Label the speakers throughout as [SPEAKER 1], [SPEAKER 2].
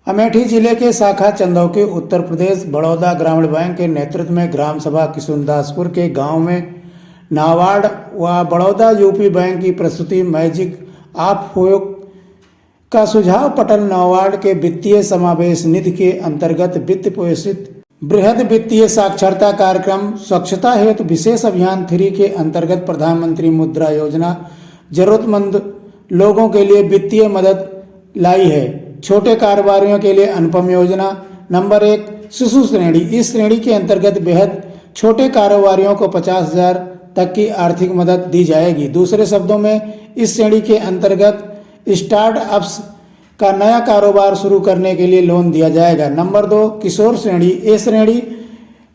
[SPEAKER 1] अमेठी जिले के शाखा चंदौकी उत्तर प्रदेश बड़ौदा ग्रामीण बैंक के नेतृत्व में ग्राम सभा किशुनदासपुर के गांव में नाबार्ड व बड़ौदा यूपी बैंक की प्रस्तुति मैजिक ऑफ होप का सुझाव पटल नाबार्ड के वित्तीय समावेश निधि के अंतर्गत वित्त पोषित बृहद वित्तीय साक्षरता कार्यक्रम स्वच्छता हेतु विशेष अभियान 3 के अंतर्गत प्रधानमंत्री मुद्रा योजना जरूरतमंद लोगों के लिए वित्तीय मदद लाई है। छोटे कारोबारियों के लिए अनुपम योजना नंबर 1 शिशु श्रेणी। इस श्रेणी के अंतर्गत बेहद छोटे कारोबारियों को 50,000 तक की आर्थिक मदद दी जाएगी। दूसरे शब्दों में इस श्रेणी के अंतर्गत स्टार्टअप्स का नया कारोबार शुरू करने के लिए लोन दिया जाएगा। नंबर 2 किशोर श्रेणी। ये श्रेणी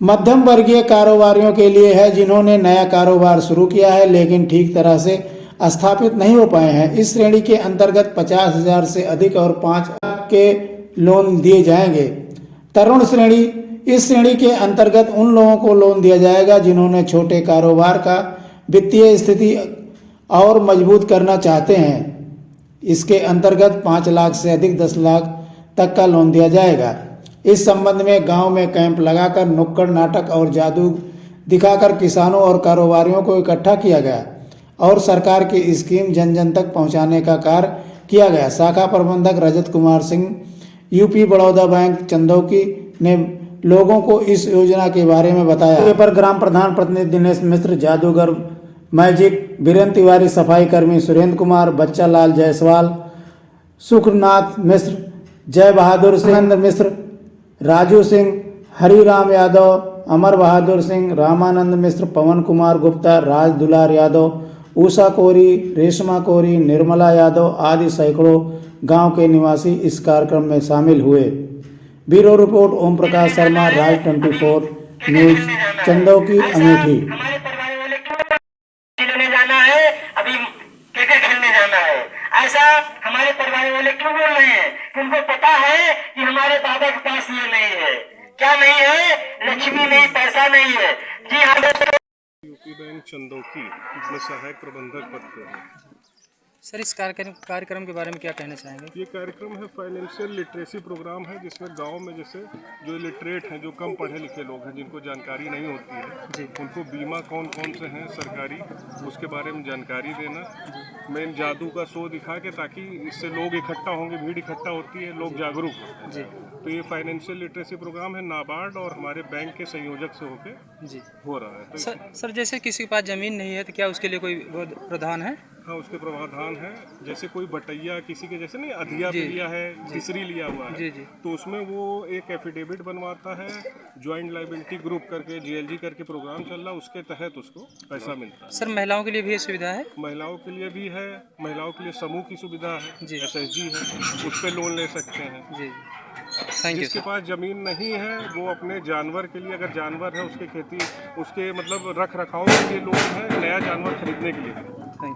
[SPEAKER 1] मध्यम वर्गीय कारोबारियों के लिए है जिन्होंने नया कारोबार शुरू किया है लेकिन ठीक तरह से स्थापित नहीं हो पाए हैं। इस श्रेणी के अंतर्गत 50,000 से अधिक और 5 लाख के लोन दिए जाएंगे। तरुण श्रेणी। इस श्रेणी के अंतर्गत उन लोगों को लोन दिया जाएगा जिन्होंने छोटे कारोबार का वित्तीय स्थिति और मजबूत करना चाहते हैं। इसके अंतर्गत 5 लाख से अधिक 10 लाख तक का लोन दिया जाएगा। इस संबंध में गांव में कैंप लगाकर नुक्कड़ नाटक और जादू दिखाकर किसानों और कारोबारियों को इकट्ठा किया गया और सरकार की स्कीम जन जन तक पहुंचाने का कार्य किया गया। शाखा प्रबंधक रजत कुमार सिंह यूपी बड़ौदा बैंक चंदौकी ने लोगों को इस योजना के बारे में बताया। पर ग्राम प्रधान प्रतिनिधि दिनेश मिश्र, जादूगर मैजिक वीरेंद्र तिवारी, सफाई कर्मी सुरेंद्र कुमार, बच्चा लाल जायसवाल, सुखनाथ मिश्र, जय बहादुर सिंह मिश्र, राजू सिंह, हरिराम यादव, अमर बहादुर सिंह, रामानंद मिश्र, पवन कुमार गुप्ता, राज दुलार यादव, उषा कोरी, रेशमा कोरी, निर्मला यादव आदि सैकड़ों गांव के निवासी इस कार्यक्रम में शामिल हुए। ब्यूरो रिपोर्ट ओम प्रकाश शर्मा, राज 24 न्यूज, चंदौकी, अमेठी।
[SPEAKER 2] जाना है अभी क्रिकेट खेलने जाना है, ऐसा हमारे परिवार वाले क्यों बोल रहे हैं? उनको पता है कि हमारे दादा के पास ये नहीं है। क्या नहीं है? लक्ष्मी नहीं, पैसा नहीं है। जी हाँ,
[SPEAKER 3] यूपी बैंक चंदौकी में सहायक प्रबंधक पद पर है।
[SPEAKER 4] सर, इस कार्यक्रम के बारे में क्या कहना चाहेंगे?
[SPEAKER 3] ये कार्यक्रम है फाइनेंशियल लिटरेसी प्रोग्राम है जिसमें गांव में जैसे जो इलिटरेट हैं, जो कम पढ़े लिखे लोग हैं, जिनको जानकारी नहीं होती है
[SPEAKER 4] जी,
[SPEAKER 3] उनको बीमा कौन कौन से हैं सरकारी, उसके बारे में जानकारी देना। मेन जादू का शो दिखा के ताकि इससे लोग इकट्ठा होंगे, भीड़ इकट्ठा होती है, लोग जागरूक होते हैं।
[SPEAKER 4] जी,
[SPEAKER 3] तो ये फाइनेंशियल लिटरेसी प्रोग्राम है नाबार्ड और हमारे बैंक के संयोजक से होके
[SPEAKER 4] जी
[SPEAKER 3] हो रहा है। तो
[SPEAKER 4] सर, जैसे किसी के पास ज़मीन नहीं है तो क्या उसके लिए कोई प्रावधान है?
[SPEAKER 3] हाँ, उसके प्रावधान है। जैसे कोई बटैया किसी के जैसे नहीं अधिया लिया है, तीसरी लिया हुआ है,
[SPEAKER 4] जी जी,
[SPEAKER 3] तो उसमें वो एक एफिडेविट बनवाता है, ज्वाइंट लायबिलिटी ग्रुप करके जीएलजी करके प्रोग्राम चल रहा है, उसके तहत उसको पैसा मिलता है।
[SPEAKER 4] सर, महिलाओं के लिए भी ये सुविधा है?
[SPEAKER 3] महिलाओं के लिए भी है, महिलाओं के लिए समूह की सुविधा है
[SPEAKER 4] जी,
[SPEAKER 3] एसएचजी है, उस पर लोन ले सकते हैं।
[SPEAKER 4] जी, थैंक यू।
[SPEAKER 3] जिसके पास जमीन नहीं है वो अपने जानवर के लिए, अगर जानवर है उसके खेती, उसके मतलब रख रखाव के लिए लोन है, नया जानवर खरीदने के लिए।
[SPEAKER 4] Thank you.